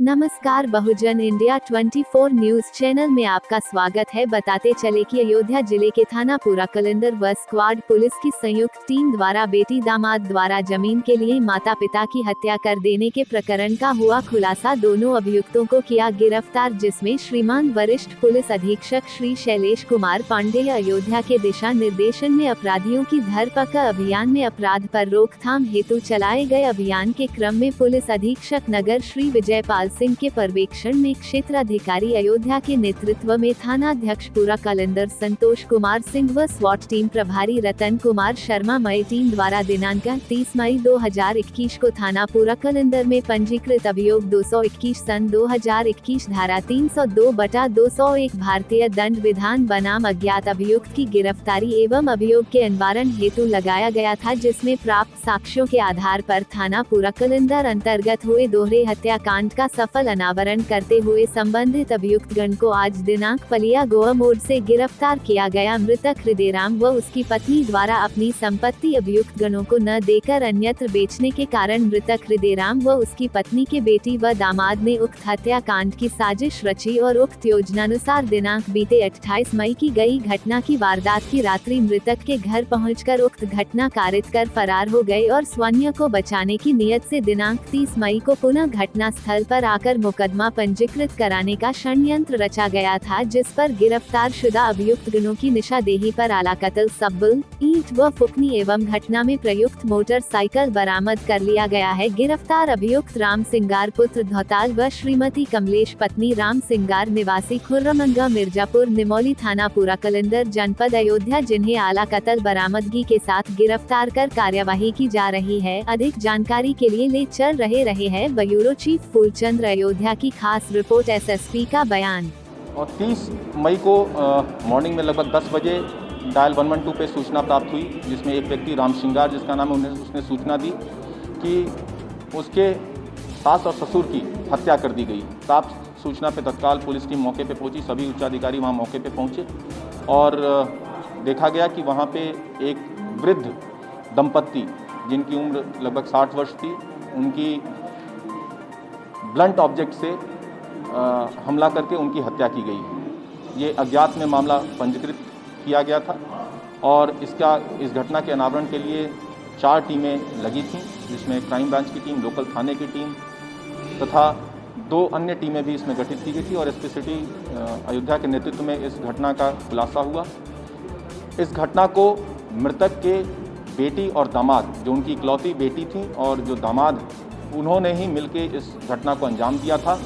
नमस्कार, बहुजन India 24 news channel में आपका स्वागत है। बताते चले कि अयोध्या जिले के थाना पूरा कलंदर व स्क्वाड पुलिस की संयुक्त टीम द्वारा बेटी दामाद द्वारा जमीन के लिए माता पिता की हत्या कर देने के प्रकरण का हुआ खुलासा। दोनों अभियुक्तों को किया गिरफ्तार, जिसमें श्रीमान वरिष्ठ पुलिस अधीक्षक श्री शैलेश कुमार पांडेय अयोध्या के दिशा निर्देशन में अपराधियों की धरपकड़ अभियान में अपराध पर रोकथाम हेतु चलाए गए अभियान के क्रम में पुलिस अधीक्षक नगर श्री विजयपाल सिंह के पर्यवेक्षण में क्षेत्राधिकारी अयोध्या के नेतृत्व में थानाध्यक्ष पूरा कलंदर संतोष कुमार सिंह व स्वाट टीम प्रभारी रतन कुमार शर्मा मई टीम द्वारा दिनांक 30 मई 2021 को थाना पूरा कलंदर में पंजीकृत अभियोग 221 सन 2021 धारा 302/201 भारतीय दंड विधान बनाम अज्ञात अभियुक्त की गिरफ्तारी एवं अभियोग के निवारण हेतु लगाया गया था, जिसमें प्राप्त साक्ष्यों के आधार पर थाना पूरा कलंदर अंतर्गत हुए दोहरे हत्याकांड का सफल अनावरण करते हुए संबंधित अभियुक्त गण को आज दिनांक पलिया गोवा मोड़ से गिरफ्तार किया गया। मृतक हृदयराम व उसकी पत्नी द्वारा अपनी संपत्ति अभियुक्त गणों को न देकर अन्यत्र बेचने के कारण मृतक हृदयराम व उसकी पत्नी के बेटी व दामाद ने उक्त हत्याकांड की साजिश रची और उक्त योजनानुसार दिनांक बीते 28 मई की गई घटना की वारदात की रात्रि मृतक के घर पहुंचकर उक्त घटना कारित कर फरार हो गए और स्वयं को बचाने की नियत से दिनांक 30 मई को पुनः घटना स्थल पर आकर मुकदमा पंजीकृत कराने का षड्यंत्र रचा गया था, जिस पर गिरफ्तार शुदा अभियुक्त गणों की निशादेही पर आला कत्ल, सब्बल, ईंट व फुकनी एवं घटना में प्रयुक्त मोटरसाइकिल बरामद कर लिया गया है। गिरफ्तार अभियुक्त राम सिंगार पुत्र धौताल व श्रीमती कमलेश पत्नी राम सिंगार निवासी खुर्रमंगा मिर्जापुर निमौली थाना पूरा कलंदर जनपद अयोध्या, जिन्हें आला कत्ल बरामदगी के साथ गिरफ्तार कर कार्यवाही की जा रही है। अधिक जानकारी के लिए ले चल रहे हैं ब्यूरो चीफ फूलचंद अयोध्या की खास रिपोर्ट। एसएसपी का बयान। और 30 मई को मॉर्निंग में लगभग 10 बजे डायल 112 पे सूचना प्राप्त हुई, जिसमें एक व्यक्ति राम सिंगार जिसका नाम है उसने सूचना दी कि उसके सास और ससुर की हत्या कर दी गई। प्राप्त सूचना पे तत्काल पुलिस टीम मौके पे पहुंची, सभी उच्चाधिकारी वहां मौके पे पहुंचे और देखा गया कि वहां पे एक वृद्ध दंपत्ति जिनकी उम्र लगभग 60 वर्ष थी, उनकी ब्लंट ऑब्जेक्ट से हमला करके उनकी हत्या की गई। ये अज्ञात में मामला पंजीकृत किया गया था और इस घटना के अनावरण के लिए 4 टीमें लगी थीं, जिसमें क्राइम ब्रांच की टीम, लोकल थाने की टीम तथा 2 अन्य टीमें भी इसमें गठित की गई थी और एसपी सिटी अयोध्या के नेतृत्व में इस घटना का खुलासा हुआ। इस घटना को मृतक के बेटी और दामाद, जो उनकी इकलौती बेटी थी और जो दामाद, उन्होंने ही मिलके इस घटना को अंजाम दिया था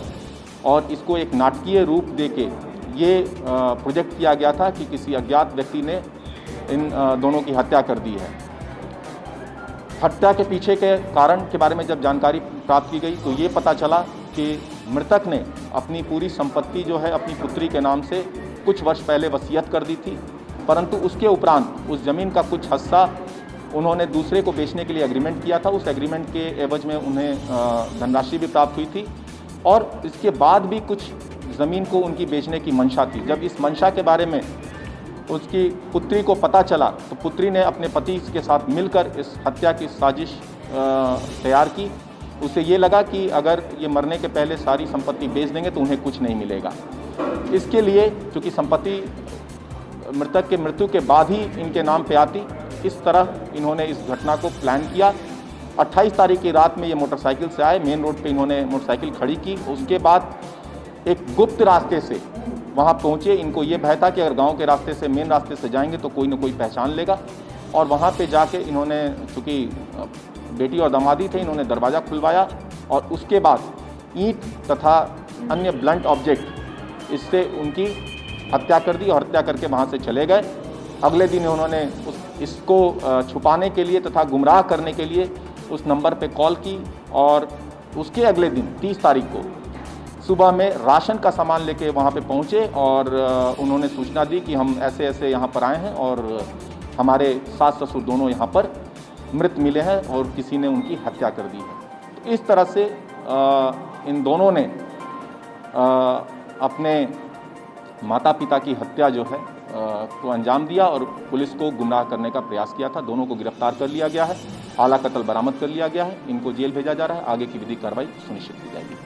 और इसको एक नाटकीय रूप देके ये प्रोजेक्ट किया गया था कि किसी अज्ञात व्यक्ति ने इन दोनों की हत्या कर दी है। हत्या के पीछे के कारण के बारे में जब जानकारी प्राप्त की गई तो ये पता चला कि मृतक ने अपनी पूरी संपत्ति जो है अपनी पुत्री के नाम से कुछ वर्ष पहले वसीयत कर दी थी, परंतु उसके उपरांत उस ज़मीन का कुछ हिस्सा उन्होंने दूसरे को बेचने के लिए एग्रीमेंट किया था। उस एग्रीमेंट के एवज में उन्हें धनराशि भी प्राप्त हुई थी और इसके बाद भी कुछ ज़मीन को उनकी बेचने की मंशा थी। जब इस मंशा के बारे में उसकी पुत्री को पता चला तो पुत्री ने अपने पति के साथ मिलकर इस हत्या की साजिश तैयार की। उसे ये लगा कि अगर ये मरने के पहले सारी संपत्ति बेच देंगे तो उन्हें कुछ नहीं मिलेगा। इसके लिए चूँकि संपत्ति मृतक के मृत्यु के बाद ही इनके नाम पे आती, इस तरह इन्होंने इस घटना को प्लान किया। 28 तारीख की रात में ये मोटरसाइकिल से आए, मेन रोड पे इन्होंने मोटरसाइकिल खड़ी की। उसके बाद एक गुप्त रास्ते से वहाँ पहुँचे। इनको ये भय था कि अगर गांव के रास्ते से, मेन रास्ते से जाएंगे तो कोई ना कोई पहचान लेगा और वहाँ पे जाके इन्होंने, चूँकि बेटी और दामादी थे, इन्होंने दरवाज़ा खुलवाया और उसके बाद ईंट तथा अन्य ब्लंट ऑब्जेक्ट इससे उनकी हत्या कर दी और हत्या करके वहाँ से चले गए। अगले दिन उन्होंने इसको छुपाने के लिए तथा गुमराह करने के लिए उस नंबर पे कॉल की और उसके अगले दिन 30 तारीख को सुबह में राशन का सामान लेके वहाँ पे पहुँचे और उन्होंने सूचना दी कि हम ऐसे ऐसे यहाँ पर आए हैं और हमारे सास ससुर दोनों यहाँ पर मृत मिले हैं और किसी ने उनकी हत्या कर दी है। तो इस तरह से इन दोनों ने अपने माता पिता की हत्या जो है को अंजाम दिया और पुलिस को गुमराह करने का प्रयास किया था। दोनों को गिरफ्तार कर लिया गया है, आला कत्ल बरामद कर लिया गया है। इनको जेल भेजा जा रहा है, आगे की विधिक कार्रवाई सुनिश्चित की जाएगी।